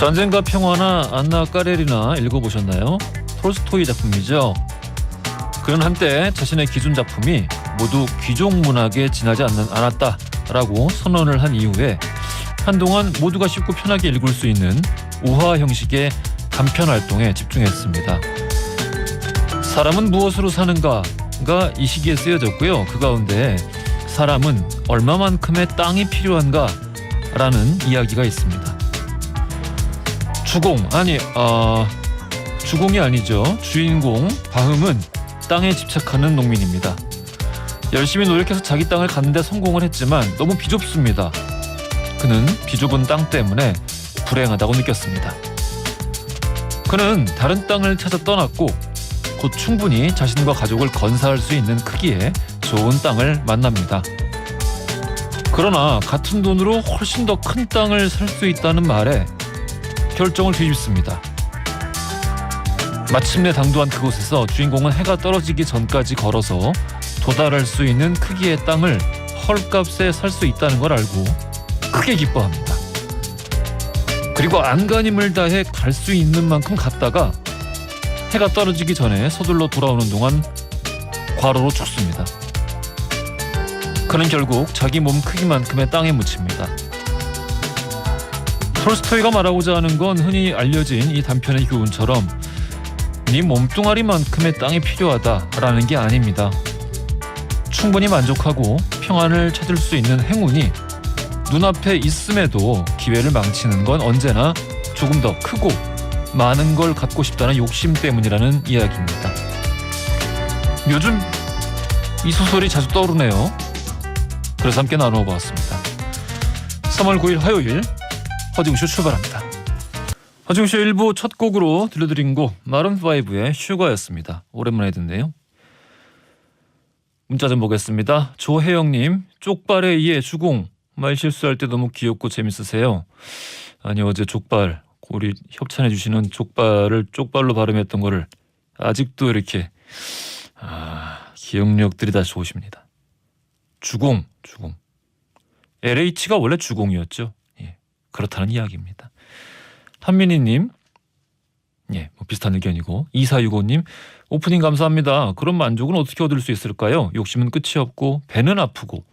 전쟁과 평화나 안나 까레리나 읽어보셨나요? 톨스토이 작품이죠. 그는 한때 자신의 기존 작품이 모두 귀족 문학에 지나지 않았다라고 선언을 한 이후에 한동안 모두가 쉽고 편하게 읽을 수 있는 우화 형식의 단편 활동에 집중했습니다. 사람은 무엇으로 사는가가 이 시기에 쓰여졌고요. 그 가운데 사람은 얼마만큼의 땅이 필요한가 라는 이야기가 있습니다. 주공이 아니죠. 주인공 바흠은 땅에 집착하는 농민입니다. 열심히 노력해서 자기 땅을 갖는 데 성공을 했지만 너무 비좁습니다. 그는 비좁은 땅 때문에 불행하다고 느꼈습니다. 그는 다른 땅을 찾아 떠났고 곧 충분히 자신과 가족을 건사할 수 있는 크기의 좋은 땅을 만납니다. 그러나 같은 돈으로 훨씬 더 큰 땅을 살 수 있다는 말에 결정을 뒤집습니다. 마침내 당도한 그곳에서 주인공은 해가 떨어지기 전까지 걸어서 도달할 수 있는 크기의 땅을 헐값에 살 수 있다는 걸 알고 크게 기뻐합니다. 그리고 안간힘을 다해 갈 수 있는 만큼 갔다가 해가 떨어지기 전에 서둘러 돌아오는 동안 과로로 죽습니다. 그는 결국 자기 몸 크기만큼의 땅에 묻힙니다. 톨스토이가 말하고자 하는 건 흔히 알려진 이 단편의 교훈처럼 네 몸뚱아리만큼의 땅이 필요하다라는 게 아닙니다. 충분히 만족하고 평안을 찾을 수 있는 행운이 눈앞에 있음에도 기회를 망치는 건 언제나 조금 더 크고 많은 걸 갖고 싶다는 욕심 때문이라는 이야기입니다. 요즘 이 소설이 자주 떠오르네요. 그래서 함께 나누어 보았습니다. 3월 9일 화요일 허지웅쇼 출발합니다. 허지웅쇼 1부 첫 곡으로 들려드린 곡 마룬5의 슈가였습니다. 오랜만에 듣네요. 문자 좀 보겠습니다. 조혜영님, 쪽발에 의해 주공 말 실수할 때 너무 귀엽고 재밌으세요. 아니 어제 족발 우리 협찬해 주시는 족발을 쪽발로 발음했던 거를 아직도 이렇게 기억력들이 다 좋으십니다. 주공 LH가 원래 주공이었죠. 예, 그렇다는 이야기입니다. 한민희님, 예, 뭐 비슷한 의견이고 2465님, 오프닝 감사합니다. 그런 만족은 어떻게 얻을 수 있을까요? 욕심은 끝이 없고 배는 아프고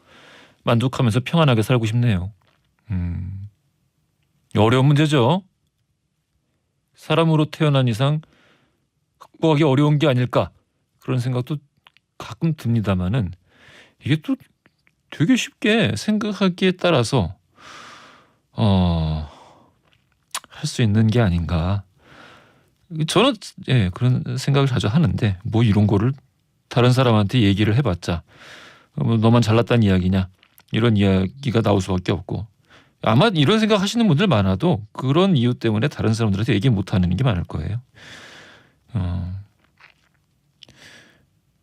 만족하면서 평안하게 살고 싶네요. 어려운 문제죠. 사람으로 태어난 이상 극복하기 어려운 게 아닐까 그런 생각도 가끔 듭니다만은 이게 또 되게 쉽게 생각하기에 따라서 할 수 있는 게 아닌가. 저는 그런 생각을 자주 하는데 뭐 이런 거를 다른 사람한테 얘기를 해봤자 너만 잘났다는 이야기냐 이런 이야기가 나올 수밖에 없고 아마 이런 생각 하시는 분들 많아도 그런 이유 때문에 다른 사람들한테 얘기 못하는 게 많을 거예요.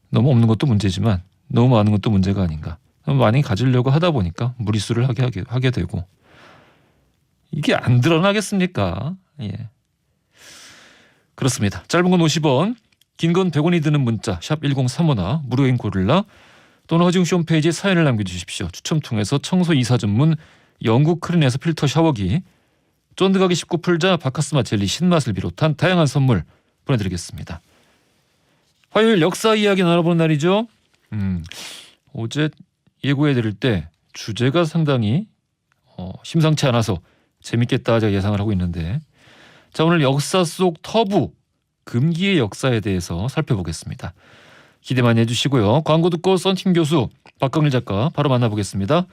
너무 없는 것도 문제지만 너무 많은 것도 문제가 아닌가. 많이 가지려고 하다 보니까 무리수를 하게 되고 이게 안 드러나겠습니까? 예. 그렇습니다. 짧은 건 50원, 긴 건 100원이 드는 문자 샵 1035나 무료인 고릴라 또는 허지웅쇼 홈페이지에 사연을 남겨주십시오. 추첨 통해서 청소 이사 전문 영국 크린에서 필터 샤워기, 쫀득하기 쉽고 풀자 바카스마 젤리 신맛을 비롯한 다양한 선물 보내드리겠습니다. 화요일 역사 이야기 나눠보는 날이죠. 어제 예고해드릴 때 주제가 상당히 심상치 않아서 재밌겠다 제가 예상을 하고 있는데 자 오늘 역사 속 터부 금기의 역사에 대해서 살펴보겠습니다. 기대 많이 해주시고요. 광고 듣고 썬팅 교수 박광일 작가 바로 만나보겠습니다.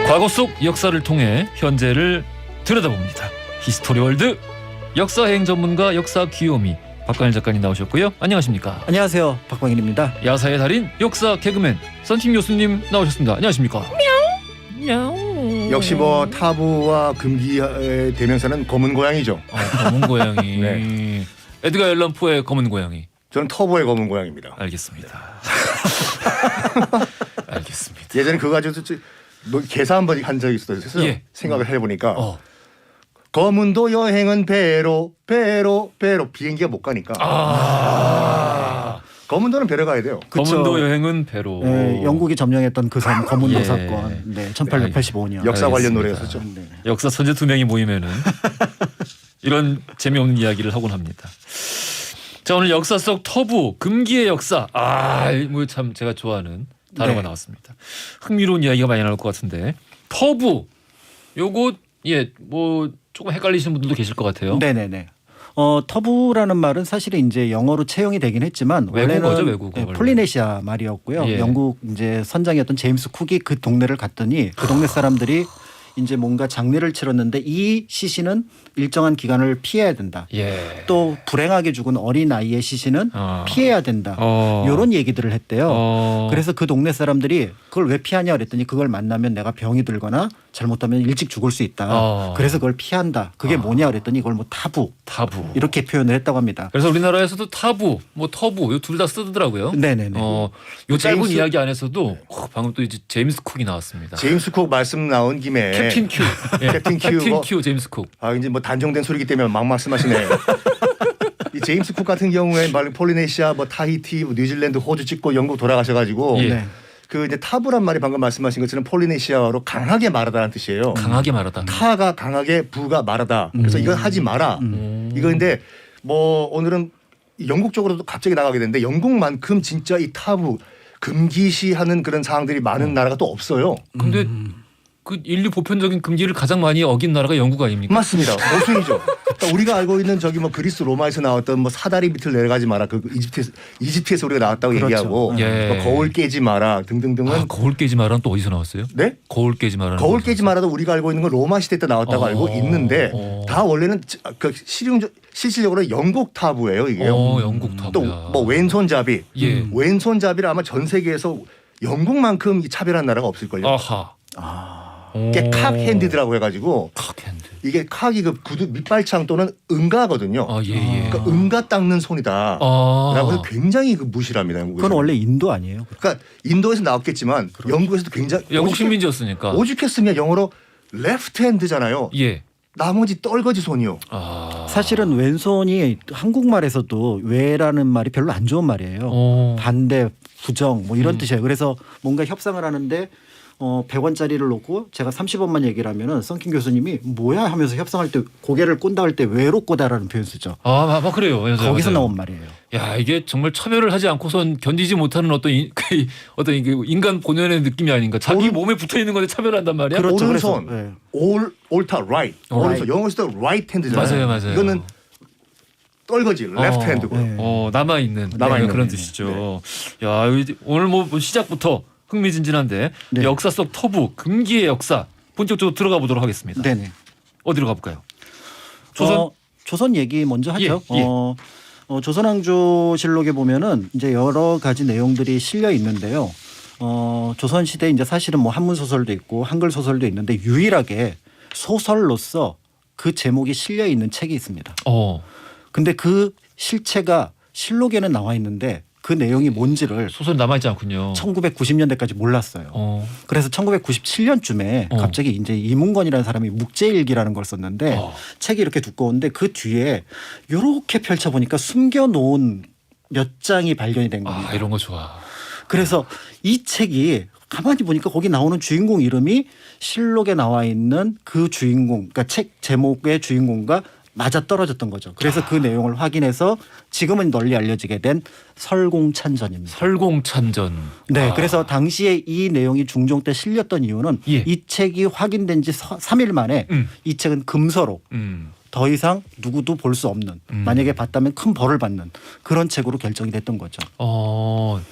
과거 속 역사를 통해 현재를 들여다봅니다. 히스토리월드 역사여행 전문가 역사 귀요미 박광일 작가님 나오셨고요. 안녕하십니까? 안녕하세요. 박광일입니다. 야사의 달인 역사 개그맨 썬팅 교수님 나오셨습니다. 안녕하십니까? 냥. 역시 뭐 타부와 금기의 대명사는 검은 고양이죠. 검은 고양이. 네. 에드가 앨런 포의 검은 고양이. 저는 터보의 검은 고양이입니다. 알겠습니다. 알겠습니다. 예전에 그거 가지고 뭐 계산 한번 한 적이 있어서 예. 생각을 해보니까 검은도 여행은 배로 비행기가 못 가니까 검은도는 배려 가야 돼요. 그쵸. 검은도 여행은 배로. 영국이 점령했던 그 섬 검은도 예. 사건. 네, 1885년. 역사 관련 알겠습니다. 노래였었죠. 네. 역사 천재 두 명이 모이면은 이런 재미없는 이야기를 하곤 합니다. 자, 오늘 역사 속 터부 금기의 역사. 뭐 참 제가 좋아하는 단어가 네. 나왔습니다. 흥미로운 이야기가 많이 나올 것 같은데 터부 요거 뭐 조금 헷갈리시는 분들도 계실 것 같아요. 네네네. 터부라는 말은 사실은 이제 영어로 채용이 되긴 했지만 외국어죠, 원래는 외국어, 원래. 폴리네시아 말이었고요. 예. 영국 이제 선장이었던 제임스 쿡이 그 동네를 갔더니 그 동네 사람들이 이제 뭔가 장례를 치렀는데 이 시신은 일정한 기간을 피해야 된다. 예. 또 불행하게 죽은 어린 아이의 시신은 피해야 된다. 이런 얘기들을 했대요. 그래서 그 동네 사람들이 그걸 왜 피하냐 그랬더니 그걸 만나면 내가 병이 들거나 잘못하면 일찍 죽을 수 있다. 그래서 그걸 피한다. 그게 뭐냐 그랬더니 이걸 뭐 타부 이렇게 표현을 했다고 합니다. 그래서 우리나라에서도 타부, 뭐 터부, 둘 다 쓰더라고요. 네네네. 요 짧은 제임스- 이야기 안에서도 방금 또 이제 제임스 쿡이 나왔습니다. 제임스 쿡 말씀 나온 김에 캡틴 큐, 캡틴 큐. 캡틴 큐, 제임스 쿡. 이제 뭐 단정된 소리기 때문에 막 말씀하시네. 이 제임스 쿡 같은 경우에 폴리네시아, 뭐 타히티, 뭐 뉴질랜드, 호주 찍고 영국 돌아가셔가지고 예. 네. 그 이제 타부란 말이 방금 말씀하신 것처럼 폴리네시아어로 강하게 말하다라는 뜻이에요. 강하게 말하다. 타가 강하게, 부가 말하다. 그래서 이건 하지 마라. 이거 근데 뭐 오늘은 영국 쪽으로도 갑자기 나가게 되는데 영국만큼 진짜 이 타부 금기시하는 그런 사항들이 많은 나라가 또 없어요. 근데 그 인류 보편적인 금기를 가장 많이 어긴 나라가 영국 아닙니까? 맞습니다. 모순이죠. 그러니까 우리가 알고 있는 저기 뭐 그리스 로마에서 나왔던 뭐 사다리 밑을 내려가지 마라. 그 이집트에서 우리가 나왔다고 그렇죠. 얘기하고 예. 뭐 거울 깨지 마라 등등등은 거울 깨지 마라는 또 어디서 나왔어요? 네? 거울 깨지 마라는. 거울 깨지 마라도 우리가 알고 있는 건 로마 시대 때 나왔다고 알고 있는데 다 원래는 그 실질적으로 영국 타부예요 이게요. 영국 타부야. 또 뭐 왼손잡이, 예. 왼손잡이를 아마 전 세계에서 영국만큼 이 차별한 나라가 없을걸요. 아하. 이게 칵 핸디드라고 해가지고 칵핸드. 이게 칵이 그 구두 밑발창 또는 응가거든요. 예. 그러니까 응가 닦는 손이다. 라고 해서 굉장히 그 무시랍니다. 영국에서. 그건 원래 인도 아니에요? 그러니까 인도에서 나왔겠지만 영국에서도 굉장히 영국 식민지였으니까. 오죽했으면 영어로 레프트 핸드잖아요. 예. 나머지 떨거지 손이요. 사실은 왼손이 한국말에서도 외라는 말이 별로 안 좋은 말이에요. 반대, 부정 뭐 이런 뜻이에요. 그래서 뭔가 협상을 하는데 100원짜리를 놓고 제가 30원만 얘기를 하면은 썬킴 교수님이 뭐야 하면서 협상할 때 고개를 꼰다 할 때 외로 꼬다라는 표현 쓰죠. 그래요. 맞아요, 거기서 맞아요. 나온 말이에요. 야, 이게 정말 차별을 하지 않고선 견디지 못하는 어떤 어떤 이게 인간 본연의 느낌이 아닌가. 자기 몸에 붙어 있는 건데 차별한단 말이야. 그렇죠. 오른손, 그래서, 네. 옳다, right. 오른손 영어에서도 right hand잖아요. 맞아요. 이거는 떨거지, left hand고. 네. 남아 있는 그런 뜻이죠. 야, 오늘 뭐 시작부터 흥미진진한데 네. 역사 속 터부 금기의 역사 본격적으로 들어가 보도록 하겠습니다. 네네. 어디로 가볼까요? 조선. 조선 얘기 먼저 하죠. 예. 조선왕조실록에 보면은 이제 여러 가지 내용들이 실려 있는데요. 조선 시대 이제 사실은 뭐 한문 소설도 있고 한글 소설도 있는데 유일하게 소설로서 그 제목이 실려 있는 책이 있습니다. 근데 그 실체가 실록에는 나와 있는데 그 내용이 뭔지를 소설 남아 있지 않군요. 1990년대까지 몰랐어요. 그래서 1997년쯤에 갑자기 이제 이문건이라는 사람이 묵제일기라는 걸 썼는데 책이 이렇게 두꺼운데 그 뒤에 이렇게 펼쳐보니까 숨겨놓은 몇 장이 발견이 된 겁니다. 이런 거 좋아. 그래서 이 책이 가만히 보니까 거기 나오는 주인공 이름이 실록에 나와 있는 그 주인공, 그러니까 책 제목의 주인공과 맞아 떨어졌던 거죠. 그래서 그 내용을 확인해서 지금은 널리 알려지게 된 설공찬전입니다. 설공찬전. 네, 그래서 당시에 이 내용이 중종 때 실렸던 이유는 이 책이 확인된 지 3일 만에 이 책은 금서로 더 이상 누구도 볼 수 없는 만약에 봤다면 큰 벌을 받는 그런 책으로 결정이 됐던 거죠.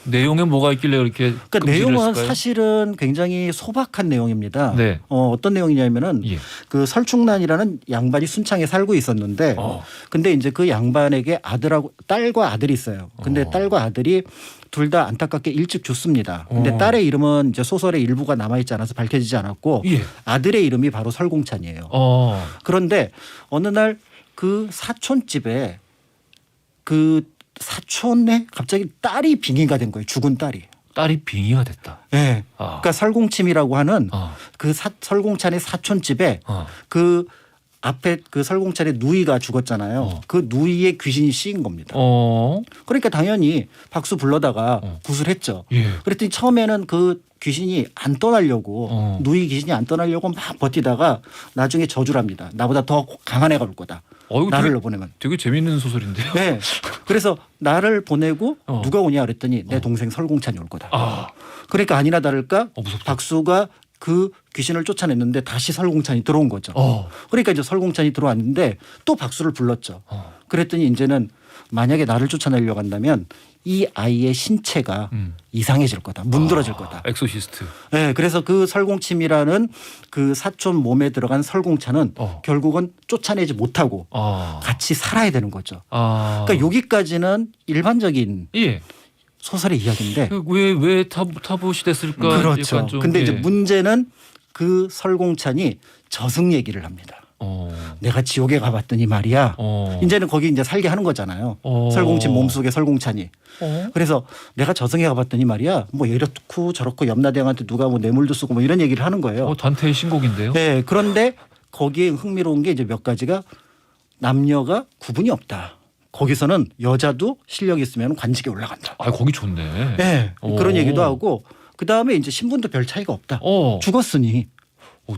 내용에 뭐가 있길래 이렇게 그러니까 금지를 내용은 했을까요? 사실은 굉장히 소박한 내용입니다. 네. 어떤 내용이냐면은 예. 그 설충난이라는 양반이 순창에 살고 있었는데 근데 이제 그 양반에게 딸과 아들이 있어요. 근데 딸과 아들이 둘 다 안타깝게 일찍 죽습니다. 근데 딸의 이름은 이제 소설의 일부가 남아있지 않아서 밝혀지지 않았고 아들의 이름이 바로 설공찬이에요. 그런데 어느 날 그 사촌집에 그 사촌에 갑자기 딸이 빙의가 된 거예요. 죽은 딸이. 딸이 빙의가 됐다. 네. 그러니까 설공침이라고 하는 그 설공찬의 사촌집에 그 앞에 그 설공찬의 누이가 죽었잖아요. 그 누이의 귀신이 씌인 겁니다. 그러니까 당연히 박수 불러다가 구슬했죠. 예. 그랬더니 처음에는 그 귀신이 안 떠나려고 누이 귀신이 안 떠나려고 막 버티다가 나중에 저주를 합니다. 나보다 더 강한 애가 올 거다. 이거 나를 보내면. 되게 재밌는 소설인데요. 네. 그래서 나를 보내고 어. 누가 오냐 그랬더니 내 동생 설공찬이 올 거다. 아, 그러니까 아니나 다를까 무섭다. 박수가 그 귀신을 쫓아냈는데 다시 설공찬이 들어온 거죠. 그러니까 이제 설공찬이 들어왔는데 또 박수를 불렀죠. 그랬더니 이제는 만약에 나를 쫓아내려고 한다면 이 아이의 신체가 이상해질 거다. 문드러질 거다. 엑소시스트. 네, 그래서 그 설공침이라는 그 사촌 몸에 들어간 설공찬은 결국은 쫓아내지 못하고 같이 살아야 되는 거죠. 그러니까 여기까지는 일반적인 예. 소설의 이야기인데 왜 타부 시대였을까? 그렇죠. 약간 좀, 근데 예. 이제 문제는 그 설공찬이 저승 얘기를 합니다. 내가 지옥에 가봤더니 말이야. 이제는 거기 이제 살게 하는 거잖아요. 설공친 몸속에 설공찬이. 그래서 내가 저승에 가봤더니 말이야. 뭐 이렇고 저렇고 염라대왕한테 누가 뭐 뇌물도 쓰고 뭐 이런 얘기를 하는 거예요. 단테의 신곡인데요. 네. 그런데 거기에 흥미로운 게 이제 몇 가지가 남녀가 구분이 없다. 거기서는 여자도 실력 있으면 관직에 올라간다. 거기 좋네. 네. 그런 얘기도 하고 그다음에 이제 신분도 별 차이가 없다. 죽었으니.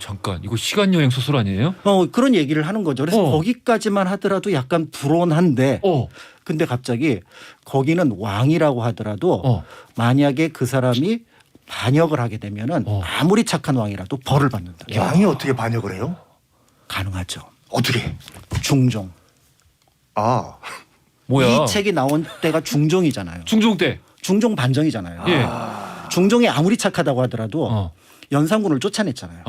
잠깐 이거 시간 여행 소설 아니에요? 그런 얘기를 하는 거죠. 그래서 거기까지만 하더라도 약간 불온한데 근데 갑자기 거기는 왕이라고 하더라도 만약에 그 사람이 반역을 하게 되면은 아무리 착한 왕이라도 벌을 받는다. 왕이 어떻게 반역을 해요? 가능하죠. 어떻게? 중종. 아. 뭐야? 이 책이 나온 때가 중종이잖아요. 중종 때. 중종 반정이잖아요. 예. 중종이 아무리 착하다고 하더라도 연산군을 쫓아냈잖아요.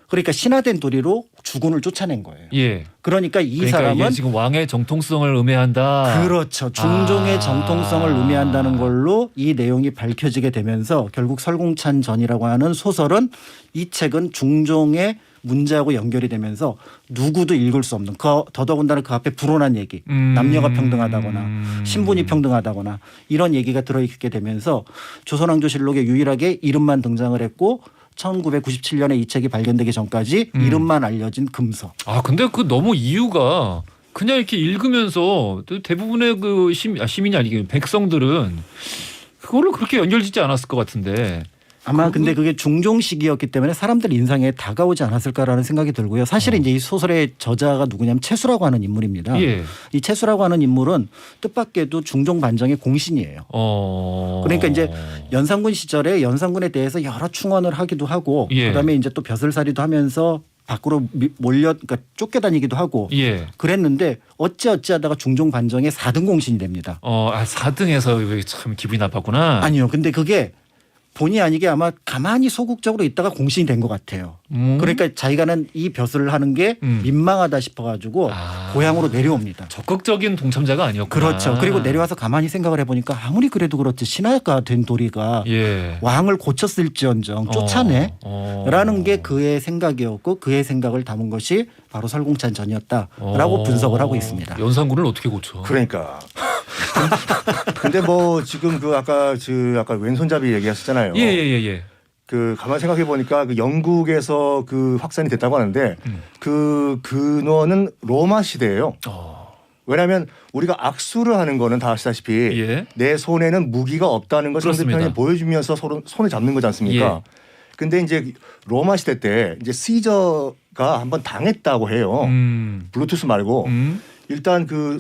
그러니까 신화된 도리로 주군을 쫓아낸 거예요. 예. 그러니까 이 그러니까 사람은 이게 지금 왕의 정통성을 의미한다. 그렇죠. 중종의 정통성을 의미한다는 걸로 이 내용이 밝혀지게 되면서 결국 설공찬 전이라고 하는 소설은 이 책은 중종의 문제하고 연결이 되면서 누구도 읽을 수 없는 더더군다나 그 앞에 불온한 얘기 남녀가 평등하다거나 신분이 평등하다거나 이런 얘기가 들어있게 되면서 조선왕조실록에 유일하게 이름만 등장을 했고 1997년에 이 책이 발견되기 전까지 이름만 알려진 금서. 근데 그 너무 이유가 그냥 이렇게 읽으면서 대부분의 그 시민이 아니고 백성들은 그거를 그렇게 연결짓지 않았을 것 같은데. 아마 근데 그게 중종 시기였기 때문에 사람들 인상에 다가오지 않았을까라는 생각이 들고요. 사실은 이제 이 소설의 저자가 누구냐면 채수라고 하는 인물입니다. 예. 이 채수라고 하는 인물은 뜻밖에도 중종 반정의 공신이에요. 그러니까 이제 연산군 시절에 연산군에 대해서 여러 충언을 하기도 하고 그다음에 이제 또 벼슬살이도 하면서 밖으로 그러니까 쫓겨다니기도 하고 그랬는데 어찌하다가 중종 반정의 4등 공신이 됩니다. 4등에서 참 기분이 나빴구나. 아니요. 근데 그게 본의 아니게 아마 가만히 소극적으로 있다가 공신이 된 것 같아요. 그러니까 자기가는 이 벼슬을 하는 게 민망하다 싶어가지고 고향으로 내려옵니다. 적극적인 동참자가 아니었구나. 그렇죠. 그리고 내려와서 가만히 생각을 해보니까 아무리 그래도 그렇지 신하가 된 도리가 왕을 고쳤을지언정 쫓아내? 라는 게 그의 생각이었고 그의 생각을 담은 것이 바로 설공찬 전이었다라고 분석을 하고 있습니다. 연산군을 어떻게 고쳐? 그러니까. 근데 뭐 지금 그 아까 왼손잡이 얘기하셨잖아요. 예. 그 가만 생각해 보니까 그 영국에서 그 확산이 됐다고 하는데 그 근원은 로마 시대예요. 왜냐하면 우리가 악수를 하는 거는 다 아시다시피 내 손에는 무기가 없다는 것을 상대편이 보여주면서 서로 손을 잡는 거지 않습니까? 근데 이제 로마 시대 때 이제 시저가 한번 당했다고 해요. 블루투스 말고 일단 그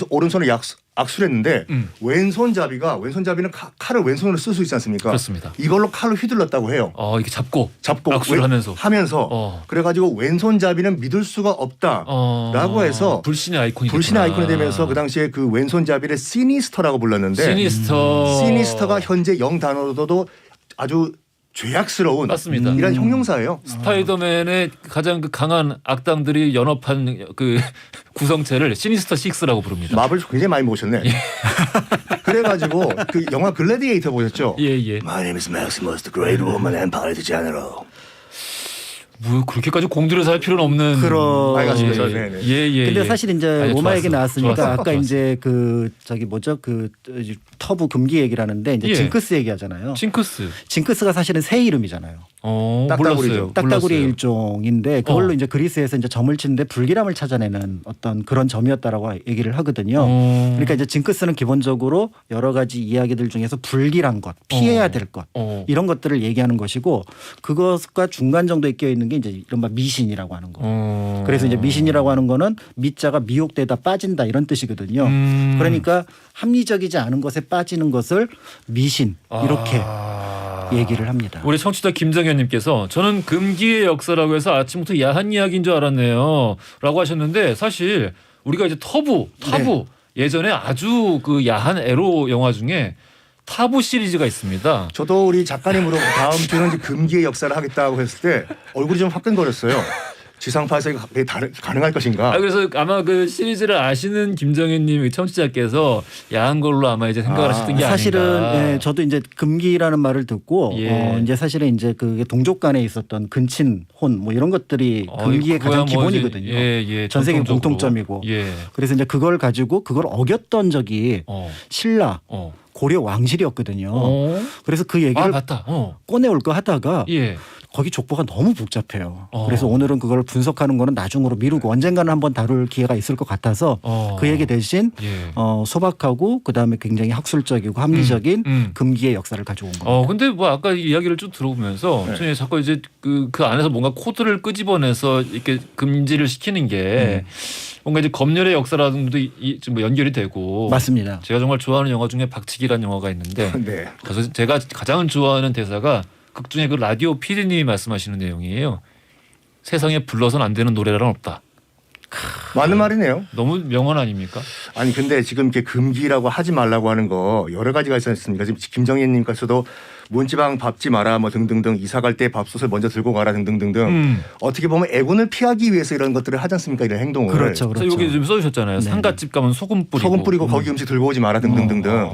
오른손을 악수를 했는데 왼손잡이는 칼을 왼손으로 쓸 수 있지 않습니까? 그렇습니다. 이걸로 칼을 휘둘렀다고 해요. 이렇게 잡고 악수를 하면서 그래가지고 왼손잡이는 믿을 수가 없다라고 해서 불신의 아이콘이 되면서 그 당시에 그 왼손잡이를 시니스터라고 불렀는데 시니스터가 현재 영 단어로도 아주 죄악스러운 맞습니다. 이런 형용사예요. 스파이더맨의 가장 그 강한 악당들이 연합한 그 구성체를 시니스터 6라고 부릅니다. 마블 굉장히 많이 모셨네. 그래가지고 그 영화 글래디에이터 보셨죠? 예. My name is Maximus, the Great Roman Empire, the General. 뭐 그렇게까지 공들여서 할 필요는 없는 그런 알겠습니다. 예. 네, 네. 예. 근데 사실 이제 아니, 오마 얘기 좋았어. 나왔으니까 좋았어. 아까 좋았어. 이제 그 저기 뭐죠 그 터부 금기 얘기라는데 이제 예. 징크스 얘기하잖아요. 징크스. 징크스가 사실은 새 이름이잖아요. 딱따구리죠. 몰랐어요. 딱따구리의 몰랐어요. 일종인데 그걸로 이제 그리스에서 이제 점을 치는데 불길함을 찾아내는 어떤 그런 점이었다라고 얘기를 하거든요. 그러니까 이제 징크스는 기본적으로 여러 가지 이야기들 중에서 불길한 것, 피해야 될 것 이런 것들을 얘기하는 것이고 그것과 중간 정도에 끼어 있는 게 이제 이른바 미신이라고 하는 거. 그래서 이제 미신이라고 하는 거는 미자가 미혹되다 빠진다 이런 뜻이거든요. 그러니까 합리적이지 않은 것에 빠지는 것을 미신 이렇게 얘기를 합니다. 우리 청취자 김정현님께서 저는 금기의 역사라고 해서 아침부터 야한 이야기인 줄 알았네요. 라고 하셨는데 사실 우리가 이제 타부 예전에 아주 그 야한 에로 영화 중에 타부 시리즈가 있습니다. 저도 우리 작가님으로 다음 주는 이제 금기의 역사를 하겠다고 했을 때 얼굴이 좀 화끈거렸어요. 지상파에서 이거 가능할 것인가? 그래서 아마 그 시리즈를 아시는 김정현님 청취자께서 야한 걸로 아마 이제 생각을 하셨던 게 사실은 아닌가. 예, 저도 이제 금기라는 말을 듣고 예. 이제 사실은 이제 그 동족 간에 있었던 근친 혼 뭐 이런 것들이 금기의 그거야 가장 뭐 기본이거든요. 예, 전 세계 전통적으로. 공통점이고. 예. 그래서 이제 그걸 가지고 그걸 어겼던 적이 신라 고려 왕실이었거든요. 그래서 그 얘기를 맞다. 꺼내올까 하다가 예. 거기 족보가 너무 복잡해요. 어. 그래서 오늘은 그걸 분석하는 거는 나중으로 미루고 언젠가는 한번 다룰 기회가 있을 것 같아서 그 얘기 대신 예. 소박하고 그다음에 굉장히 학술적이고 합리적인 금기의 역사를 가지고 온 겁니다. 근데 뭐 아까 이야기를 쭉 들어보면서 저는 자꾸 이제 그 안에서 뭔가 코드를 끄집어내서 이렇게 금지를 시키는 게 뭔가 이제 검열의 역사라든도 뭐 연결이 되고 맞습니다. 제가 정말 좋아하는 영화 중에 박치기라는 영화가 있는데 네. 그래서 제가 가장 좋아하는 대사가 극 중에 그 라디오 PD님이 말씀하시는 내용이에요. 세상에 불러서는 안 되는 노래란 없다. 맞는 말이네요. 너무 명언 아닙니까? 아니 근데 지금 이렇게 금기라고 하지 말라고 하는 거 여러 가지가 있지 않습니까? 지금 김정희님께서도 문지방 밟지 마라 뭐 등등등 이사 갈 때 밥솥을 먼저 들고 가라 등등등등 어떻게 보면 애군을 피하기 위해서 이런 것들을 하지 않습니까? 이런 행동을. 그렇죠, 그래서 그렇죠. 여기 좀 써주셨잖아요. 네. 상갓집 가면 소금 뿌리고. 소금 뿌리고 거기 음식 들고 오지 마라 등등등등.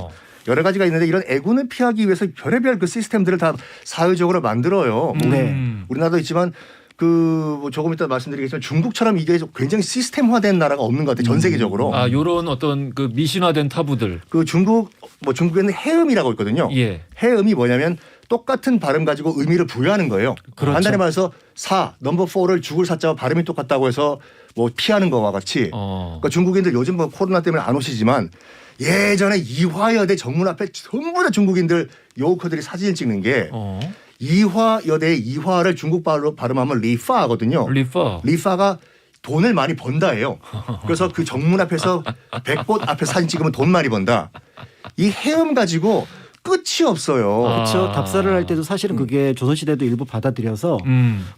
여러 가지가 있는데 이런 애군을 피하기 위해서 별의별 그 시스템들을 다 사회적으로 만들어요. 네. 우리나라도 있지만 뭐 조금 이따 말씀드리겠지만 중국처럼 이게 굉장히 시스템화된 나라가 없는 것 같아요. 전 세계적으로. 요런 어떤 그 미신화된 타부들. 그 중국에는 해음이라고 있거든요. 예. 해음이 뭐냐면 똑같은 발음 가지고 의미를 부여하는 거예요. 그렇죠. 간단히 말해서 넘버 4를 죽을 사자와 발음이 똑같다고 해서 뭐 피하는 거와 같이 그러니까 중국인들 요즘 뭐 코로나 때문에 안 오시지만 예전에 이화여대 정문 앞에 전부 다 중국인들 요커들이 사진을 찍는 게 이화여대의 이화를 중국 말로 발음하면 리파거든요. 리파가 돈을 많이 번다예요. 그래서 그 정문 앞에서 백꽃 앞에 사진 찍으면 돈 많이 번다. 이 해음 가지고 끝이 없어요. 그렇죠. 답사를 할 때도 사실은 그게 조선시대도 일부 받아들여서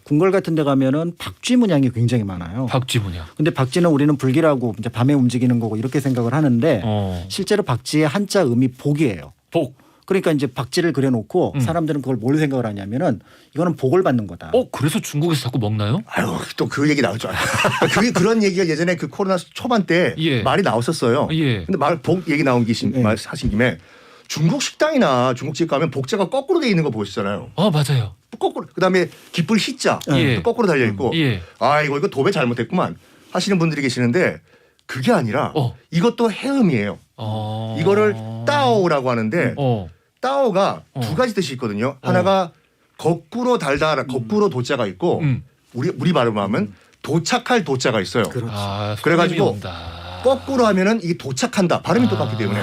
궁궐 같은 데 가면은 박쥐 문양이 굉장히 많아요. 박쥐 문양. 근데 박쥐는 우리는 불길하고 이제 밤에 움직이는 거고 이렇게 생각을 하는데 실제로 박쥐의 한자 음이 복이에요. 복. 그러니까 이제 박쥐를 그려놓고 사람들은 그걸 뭘 생각을 하냐면은 이거는 복을 받는 거다. 그래서 중국에서 자꾸 먹나요? 아유 또 그 얘기 나올 줄 알아요. 그런 얘기가 예전에 그 코로나 초반 때 예. 말이 나왔었어요. 예. 근데 복 얘기 나온 말하신 김에 중국 식당이나 중국집 가면 복자가 거꾸로 돼 있는 거 보시잖아요. 맞아요. 거꾸로. 그다음에 깃불 시자 예. 거꾸로 달려 있고. 예. 이거 도배 잘못했구만 하시는 분들이 계시는데 그게 아니라 이것도 해음이에요. 이거를 따오라고 하는데 따오가 두 가지 뜻이 있거든요. 하나가 거꾸로 달다 거꾸로 도자가 있고 우리 발음하면 도착할 도자가 있어요. 그래가지고 거꾸로 하면은 이게 도착한다. 발음이 똑같기 때문에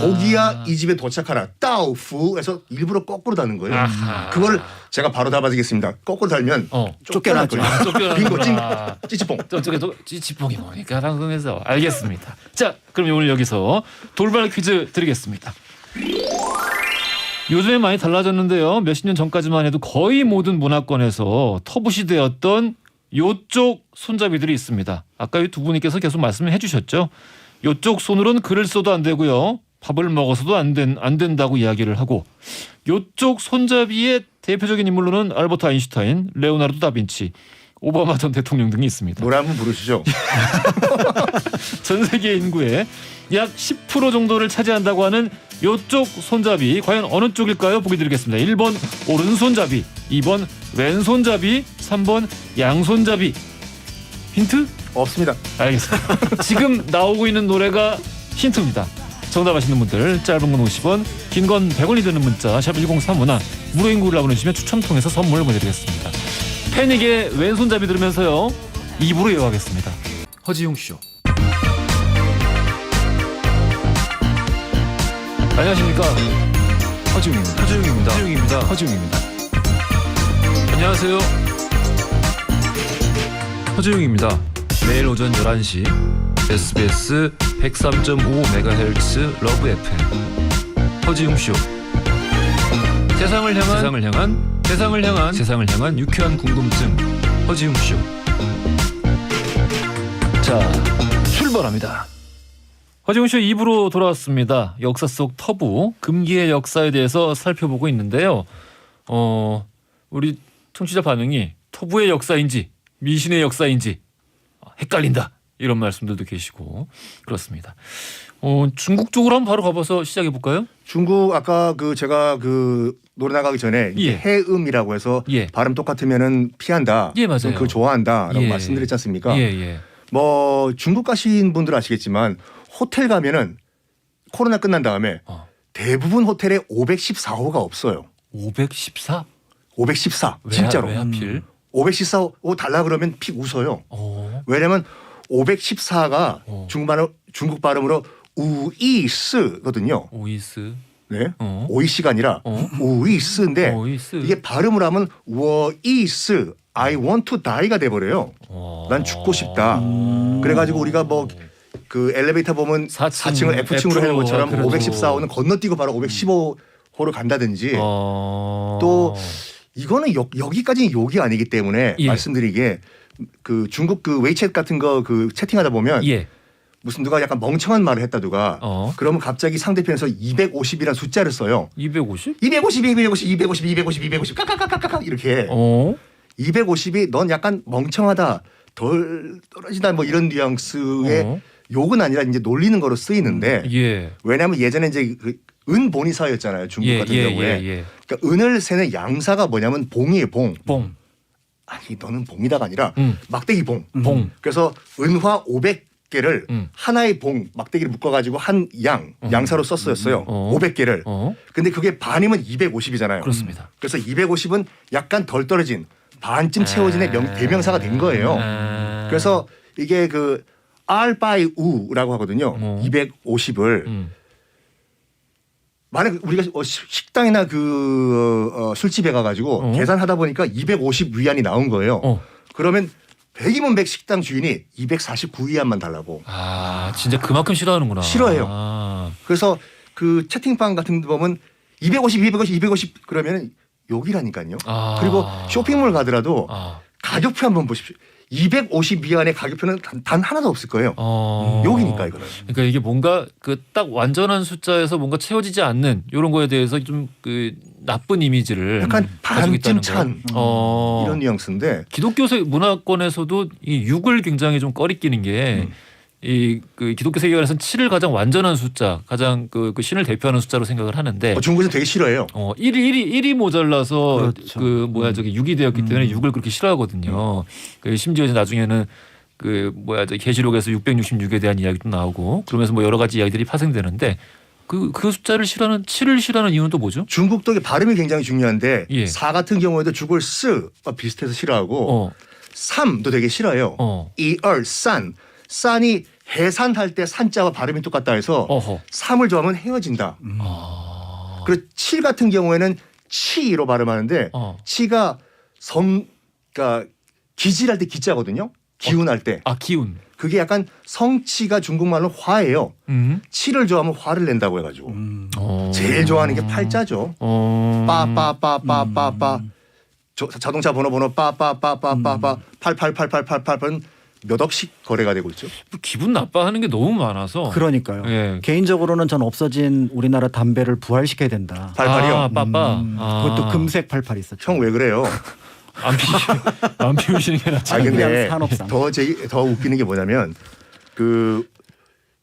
복이야 이 집에 도착하라. 따오푸에서 일부러 거꾸로 다는 거예요. 그걸 제가 바로 답아드리겠습니다. 거꾸로 달면 쫓겨났죠. 빙고 찌찌뽕. 저쪽에도 찌찌뽕이 뭐니까 방송에서 알겠습니다. 자, 그럼 오늘 여기서 돌발 퀴즈 드리겠습니다. 요즘에 많이 달라졌는데요. 몇십 년 전까지만 해도 거의 모든 문화권에서 터부시되었던 요쪽 손잡이들이 있습니다. 아까 이 두 분께서 계속 말씀을 해주셨죠. 요쪽 손으로는 글을 써도 안 되고요. 밥을 먹어서도 안 된다고 이야기를 하고 요쪽 손잡이의 대표적인 인물로는 알버트 아인슈타인, 레오나르도 다빈치, 오바마 전 대통령 등이 있습니다. 노래 한번 부르시죠. 전 세계 인구의 약 10% 정도를 차지한다고 하는 요쪽 손잡이 과연 어느 쪽일까요? 보기 드리겠습니다. 1번 오른손잡이, 2번 왼손잡이, 3번 양손잡이. 힌트? 없습니다. 알겠습니다. 지금 나오고 있는 노래가 힌트입니다. 정답 아시는 분들 짧은 건 50원, 긴 건 100원이 드는 문자 샵 1035나 무료인 구라 보내주시면 추첨 통해서 선물 보내드리겠습니다. 패닉의 왼손잡이 들으면서요 2부로 이어가겠습니다. 허지용 쇼. 안녕하십니까. 허지용입니다. 허지용입니다. 안녕하세요. 허지용입니다. 매일 오전 11시 SBS 103.5MHz 러브 FM 허지용 쇼. 세상을 향한 유쾌한 궁금증 허지용 쇼. 자, 출발합니다. 허지용 쇼 2부로 돌아왔습니다. 역사 속 터부 금기의 역사에 대해서 살펴보고 있는데요. 우리 청취자 반응이 터부의 역사인지 미신의 역사인지 헷갈린다 이런 말씀들도 계시고 그렇습니다. 중국 쪽으로 한번 바로 가봐서 시작해 볼까요? 중국 아까 제가 노래 나가기 전에 예. 해음이라고 해서 예. 발음 똑같으면은 피한다. 예, 맞아요. 그걸 좋아한다라고 예, 말씀드렸지 않습니까? 예. 뭐 중국 가신 분들 아시겠지만 호텔 가면은 코로나 끝난 다음에 대부분 호텔에 514호가 없어요. 514? 514 진짜로. 왜 하필? 514호 달라 그러면 픽 웃어요. 왜냐면 514가 중국 발음으로 우이스거든요. 오이스. 네. 오이시가 아니라 우이스인데 오이스. 이게 발음을 하면 워이스 I want to die가 돼버려요. 난 죽고 싶다. 그래가지고 우리가 뭐 그 엘리베이터 보면 4층을 F층으로 해놓은 것처럼 그렇죠. 514호는 건너뛰고 바로 515호로 간다든지 또 이거는 여기까지는 욕이 아니기 때문에 예. 말씀드리기에 그 중국 그 웨이챗 같은 거 그 채팅하다 보면 예. 무슨 누가 약간 멍청한 말을 했다 누가 그러면 갑자기 상대편에서 250이라는 숫자를 써요. 250? 250 까까까까까 이렇게 250이 넌 약간 멍청하다 덜 떨어지다 뭐 이런 뉘앙스의 욕은 아니라 이제 놀리는 거로 쓰이는데 예. 왜냐하면 예전에 이제 은 본이사였잖아요 중국 같은 경우에 그러니까 은을 세는 양사가 뭐냐면 봉이에요 봉. 아니 너는 봉이다가 아니라 막대기 봉. 그래서 은화 500개를 하나의 봉 막대기를 묶어가지고 한 양사로 썼었어요. 500개를. 근데 그게 반이면 250이잖아요. 그렇습니다. 그래서 250은 약간 덜 떨어진 반쯤 채워진의 대명사가 된 거예요. 그래서 이게 그 알바이 우라고 하거든요. 250을 만약 우리가 식당이나 술집에 가가지고 계산하다 보니까 250 위안이 나온 거예요. 그러면 100이면 100 식당 주인이 249 위안만 달라고. 아 진짜 그만큼 싫어하는구나. 싫어해요. 그래서 그 채팅방 같은 데 보면 250 그러면 욕이라니까요. 그리고 쇼핑몰 가더라도 가격표 한번 보십시오. 250 위안의 가격표는 단 하나도 없을 거예요. 욕이니까 이거는. 그러니까 이게 뭔가 그 딱 완전한 숫자에서 뭔가 채워지지 않는 이런 거에 대해서 좀 그 나쁜 이미지를 약간 가지고 있다는 반쯤 찬 거예요. 이런 뉘앙스인데 기독교 문화권에서도 이 6을 굉장히 좀 꺼리끼는 게 이 그 기독교 세계관에서는 7을 가장 완전한 숫자, 가장 그 신을 대표하는 숫자로 생각을 하는데 중국에서 되게 싫어해요. 1이 모자라서 그렇죠. 그 6이 되었기 때문에 6을 그렇게 싫어하거든요. 그 심지어 이제 나중에는 그 계시록에서 666에 대한 이야기도 나오고 그러면서 뭐 여러 가지 이야기들이 파생되는데 그 숫자를 싫어하는 7을 싫어하는 이유는 또 뭐죠? 중국도 발음이 굉장히 중요한데 예. 4 같은 경우에도 죽을 스와 비슷해서 싫어하고 3도 되게 싫어요. 2, 3, 산이 해산할 때 산자와 발음이 똑같다 해서 3을 좋아하면 헤어진다. 그리고 7 같은 경우에는 치로 발음하는데 치가 그러니까 기질할 때 기자거든요. 기운할 때. 기운. 그게 약간 성치가 중국말로 화예요. 치를 좋아하면 화를 낸다고 해가지고 제일 좋아하는 게 팔자죠. 빠빠빠빠빠빠 자동차 번호 빠빠빠빠빠빠 888888은 몇 억씩 거래가 되고 있죠. 기분 나빠하는 게 너무 많아서. 그러니까요. 예. 개인적으로는 전 없어진 우리나라 담배를 부활시켜야 된다. 88이요. 빠빠. 그것도 금색 88 있었죠. 형 왜 그래요? 안 피우시는 게 낫지. 근데 그냥 산업상. 더 웃기는 게 뭐냐면 그